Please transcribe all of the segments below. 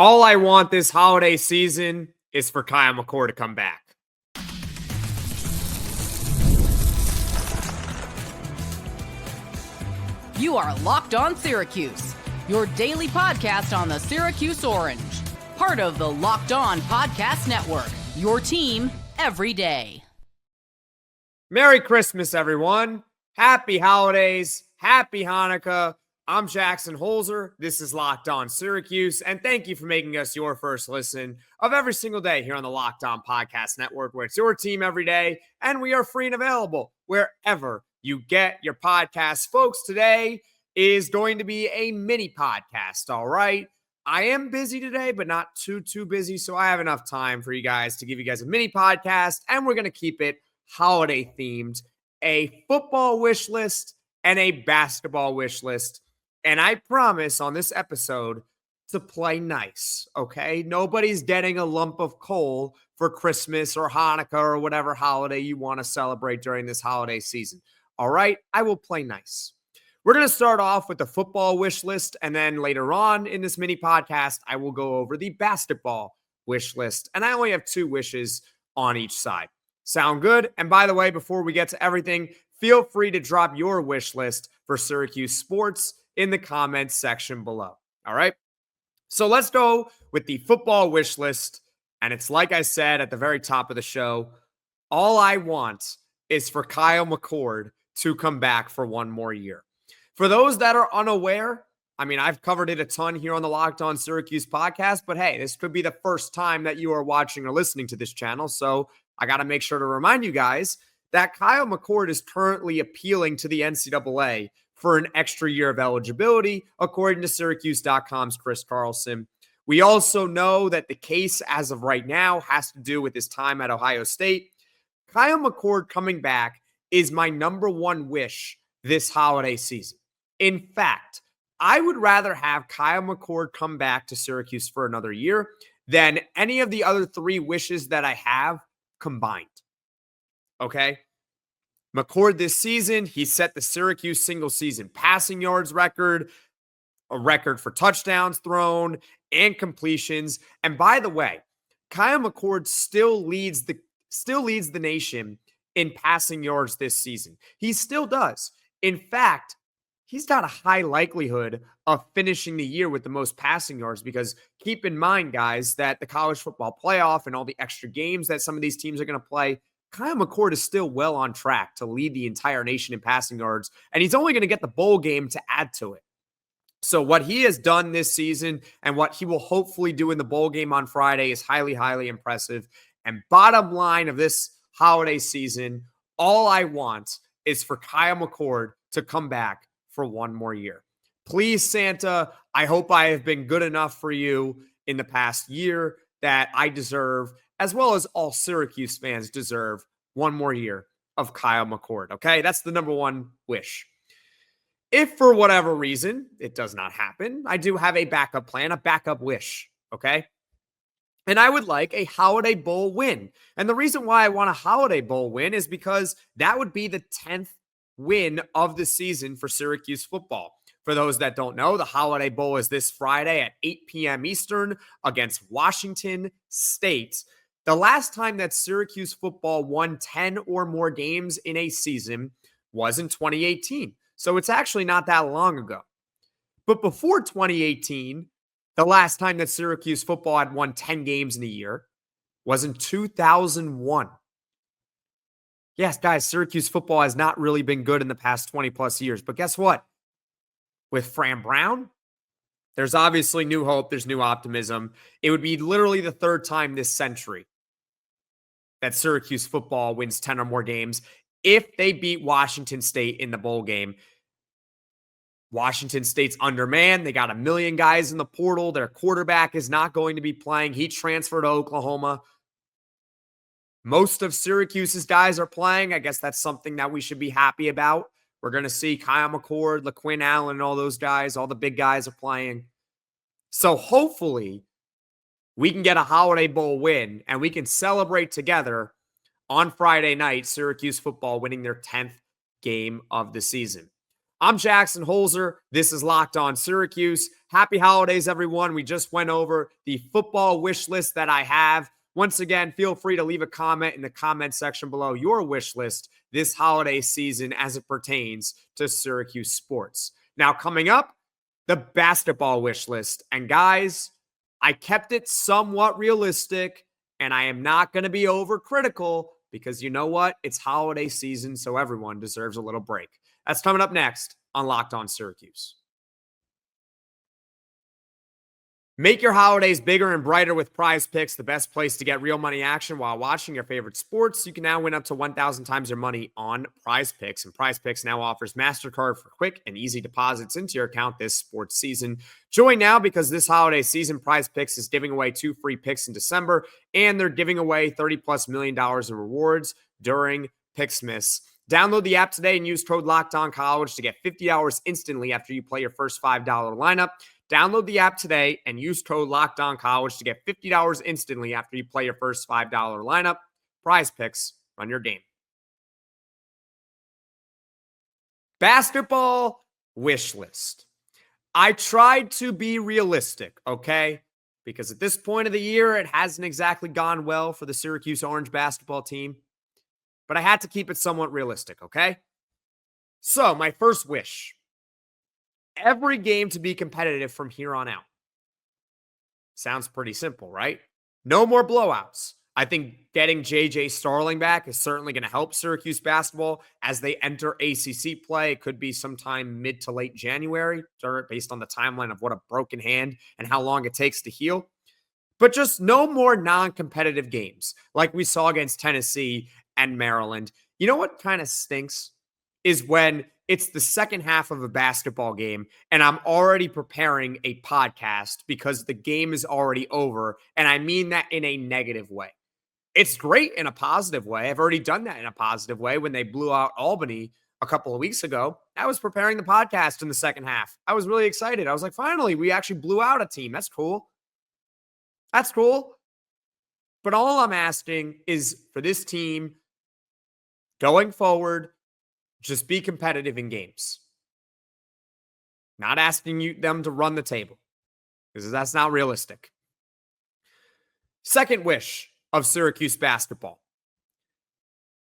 All I want this holiday season is for Kyle McCord to come back. You are Locked On Syracuse, your daily podcast on the Syracuse Orange. Part of the Locked On Podcast Network, your team every day. Merry Christmas, everyone. Happy holidays. Happy Hanukkah. I'm Jackson Holzer. This is Locked On Syracuse, and thank you for making us your first listen of every single day here on the Locked On Podcast Network, where it's your team every day, and we are free and available wherever you get your podcasts. Folks, today is going to be a mini podcast, all right? I am busy today, but not too busy, so I have enough time for you guys to give you guys a mini podcast, and we're going to keep it holiday themed, a football wish list and a basketball wish list. And I promise on this episode to play nice, okay? Nobody's getting a lump of coal for Christmas or Hanukkah or whatever holiday you want to celebrate during this holiday season, all right? I will play nice. We're going to start off with the football wish list, and then later on in this mini podcast, I will go over the basketball wish list. And I only have 2 wishes on each side. Sound good? And by the way, before we get to everything, feel free to drop your wish list for Syracuse sports in the comments section below. All right. So let's go with the football wish list. And it's like I said at the very top of the show, all I want is for Kyle McCord to come back for one more year. For those that are unaware, I mean, I've covered it a ton here on the Locked On Syracuse podcast, but hey, this could be the first time that you are watching or listening to this channel. So I got to make sure to remind you guys that Kyle McCord is currently appealing to the NCAA for an extra year of eligibility, according to Syracuse.com's Chris Carlson. We also know that the case as of right now has to do with his time at Ohio State. Kyle McCord coming back is my number one wish this holiday season. In fact, I would rather have Kyle McCord come back to Syracuse for another year than any of the other 3 wishes that I have combined. Okay? McCord this season, he set the Syracuse single-season passing yards record, a record for touchdowns thrown and completions. And by the way, Kyle McCord still leads the nation in passing yards this season. He still does. In fact, he's got a high likelihood of finishing the year with the most passing yards because keep in mind, guys, that the college football playoff and all the extra games that some of these teams are going to play, Kyle McCord is still well on track to lead the entire nation in passing yards, and he's only going to get the bowl game to add to it. So what he has done this season and what he will hopefully do in the bowl game on Friday is highly, highly impressive. And bottom line of this holiday season, all I want is for Kyle McCord to come back for one more year. Please, Santa, I hope I have been good enough for you in the past year that I deserve, as well as all Syracuse fans deserve, one more year of Kyle McCord, okay? That's the number one wish. If for whatever reason it does not happen, I do have a backup plan, a backup wish, okay? And I would like a Holiday Bowl win. And the reason why I want a Holiday Bowl win is because that would be the 10th win of the season for Syracuse football. For those that don't know, the Holiday Bowl is this Friday at 8 p.m. Eastern against Washington State. The last time that Syracuse football won 10 or more games in a season was in 2018. So it's actually not that long ago. But before 2018, the last time that Syracuse football had won 10 games in a year was in 2001. Yes, guys, Syracuse football has not really been good in the past 20 plus years. But guess what? With Fran Brown, there's obviously new hope. There's new optimism. It would be literally the 3rd time this century that Syracuse football wins 10 or more games if they beat Washington State in the bowl game. Washington State's undermanned. They got 1 million guys in the portal. Their quarterback is not going to be playing. He transferred to Oklahoma. Most of Syracuse's guys are playing. I guess that's something that we should be happy about. We're going to see Kyle McCord, LaQuinn Allen, and all those guys. All the big guys are playing. So hopefully we can get a Holiday Bowl win and we can celebrate together on Friday night, Syracuse football winning their 10th game of the season. I'm Jackson Holzer. This is Locked On Syracuse. Happy holidays, everyone. We just went over the football wish list that I have. Once again, feel free to leave a comment in the comment section below your wish list this holiday season as it pertains to Syracuse sports. Now, coming up, the basketball wish list. And guys, I kept it somewhat realistic, and I am not going to be overcritical because you know what? It's holiday season, so everyone deserves a little break. That's coming up next on Locked On Syracuse. Make your holidays bigger and brighter with PrizePicks, the best place to get real money action while watching your favorite sports. You can now win up to 1,000 times your money on PrizePicks, and PrizePicks now offers MasterCard for quick and easy deposits into your account this sports season. Join now because this holiday season, PrizePicks is giving away 2 free picks in December, and they're giving away $30+ million in rewards during Picksmas. Download the app today and use code LOCKEDONCollege to get $50 instantly after you play your first $5 lineup. Download the app today and use code LOCKEDONCollege to get $50 instantly after you play your first $5 lineup. PrizePicks, run your game. Basketball wish list. I tried to be realistic, okay? Because at this point of the year, it hasn't exactly gone well for the Syracuse Orange basketball team. But I had to keep it somewhat realistic, okay? So, my first wish. Every game to be competitive from here on out. Sounds pretty simple, right? No more blowouts. I think getting JJ Starling back is certainly going to help Syracuse basketball as they enter ACC play. It could be sometime mid to late January, based on the timeline of what a broken hand and how long it takes to heal. But just no more non-competitive games like we saw against Tennessee and Maryland. You know what kind of stinks is when it's the second half of a basketball game and I'm already preparing a podcast because the game is already over. And I mean that in a negative way. It's great in a positive way. I've already done that in a positive way when they blew out Albany a couple of weeks ago. I was preparing the podcast in the second half. I was really excited. I was like, finally, we actually blew out a team. That's cool. That's cool. But all I'm asking is for this team going forward, just be competitive in games. Not asking them to run the table because that's not realistic. Second wish of Syracuse basketball.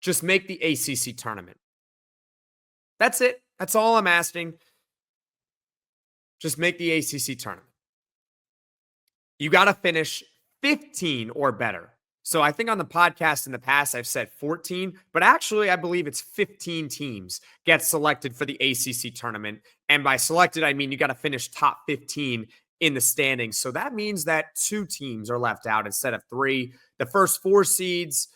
Just make the ACC tournament. That's it. That's all I'm asking. Just make the ACC tournament. You got to finish 15 or better. So I think on the podcast in the past, I've said 14, but actually I believe it's 15 teams get selected for the ACC tournament. And by selected, I mean you got to finish top 15 in the standings. So that means that 2 teams are left out instead of 3. The first 4 seeds,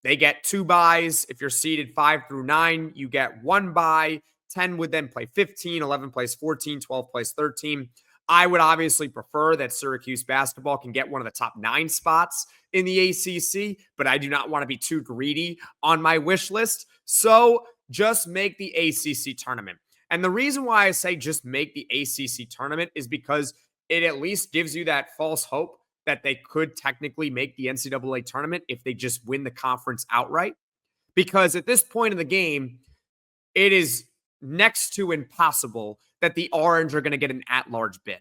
they get 2 byes. If you're seeded 5 through 9, you get 1 bye. 10 would then play 15, 11 plays 14, 12 plays 13. I would obviously prefer that Syracuse basketball can get one of the top 9 spots in the ACC, but I do not want to be too greedy on my wish list. So just make the ACC tournament. And the reason why I say just make the ACC tournament is because it at least gives you that false hope that they could technically make the NCAA tournament if they just win the conference outright. Because at this point in the game, it is next to impossible that the Orange are going to get an at-large bid.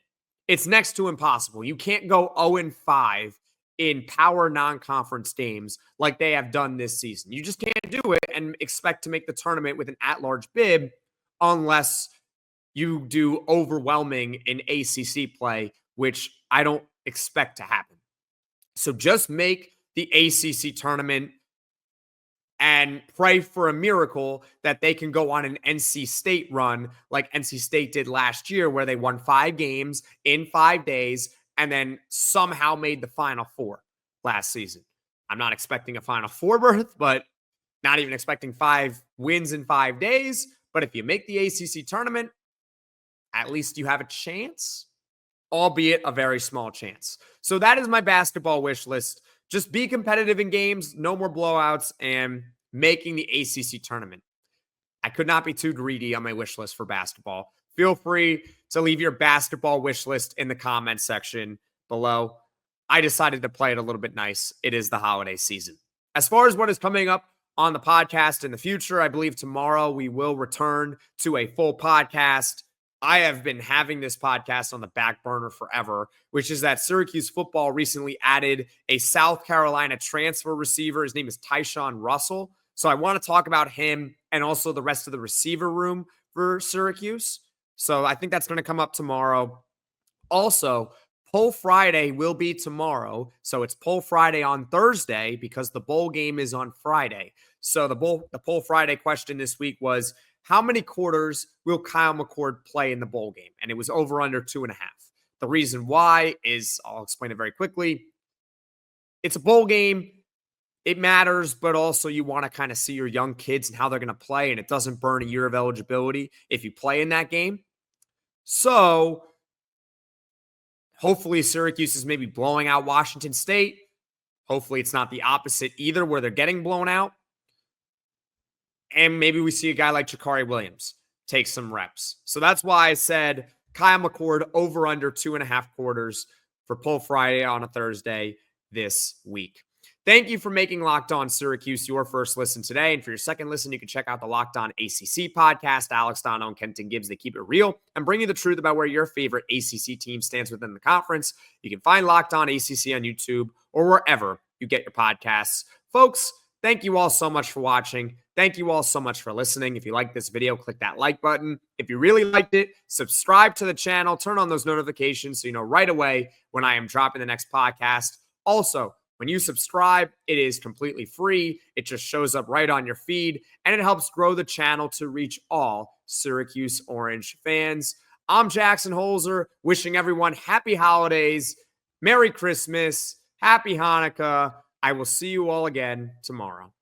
It's next to impossible. You can't go 0-5 in power non-conference games like they have done this season. You just can't do it and expect to make the tournament with an at-large bid unless you do overwhelming in ACC play, which I don't expect to happen. So just make the ACC tournament and pray for a miracle that they can go on an NC State run like NC State did last year, where they won 5 games in 5 days and then somehow made the Final Four last season. I'm not expecting a Final Four berth, but not even expecting 5 wins in 5 days. But if you make the ACC tournament, at least you have a chance, albeit a very small chance. So that is my basketball wish list. Just be competitive in games, no more blowouts, and making the ACC tournament. I could not be too greedy on my wish list for basketball. Feel free to leave your basketball wish list in the comments section below. I decided to play it a little bit nice. It is the holiday season. As far as what is coming up on the podcast in the future. I believe tomorrow we will return to a full podcast. I have been having this podcast on the back burner forever, which is that Syracuse football recently added a South Carolina transfer receiver. His name is Tyshawn Russell. So I want to talk about him and also the rest of the receiver room for Syracuse. So I think that's going to come up tomorrow. Also, Poll Friday will be tomorrow. So it's Poll Friday on Thursday because the bowl game is on Friday. So the Poll Friday question this week was, how many quarters will Kyle McCord play in the bowl game? And it was over under 2.5. The reason why is, I'll explain it very quickly. It's a bowl game. It matters, but also you want to kind of see your young kids and how they're going to play, and it doesn't burn a year of eligibility if you play in that game. So hopefully Syracuse is maybe blowing out Washington State. Hopefully it's not the opposite either, where they're getting blown out. And maybe we see a guy like Jakari Williams take some reps. So that's why I said Kyle McCord over under 2.5 quarters for Poll Friday on a Thursday this week. Thank you for making Locked On Syracuse your first listen today. And for your second listen, you can check out the Locked On ACC podcast. Alex Dono and Kenton Gibbs, they keep it real and bring you the truth about where your favorite ACC team stands within the conference. You can find Locked On ACC on YouTube or wherever you get your podcasts. Folks, thank you all so much for watching. Thank you all so much for listening. If you like this video, click that like button. If you really liked it, subscribe to the channel, turn on those notifications so you know right away when I am dropping the next podcast. Also, when you subscribe, it is completely free. It just shows up right on your feed, and it helps grow the channel to reach all Syracuse Orange fans. I'm Jackson Holzer, wishing everyone happy holidays, Merry Christmas, Happy Hanukkah. I will see you all again tomorrow.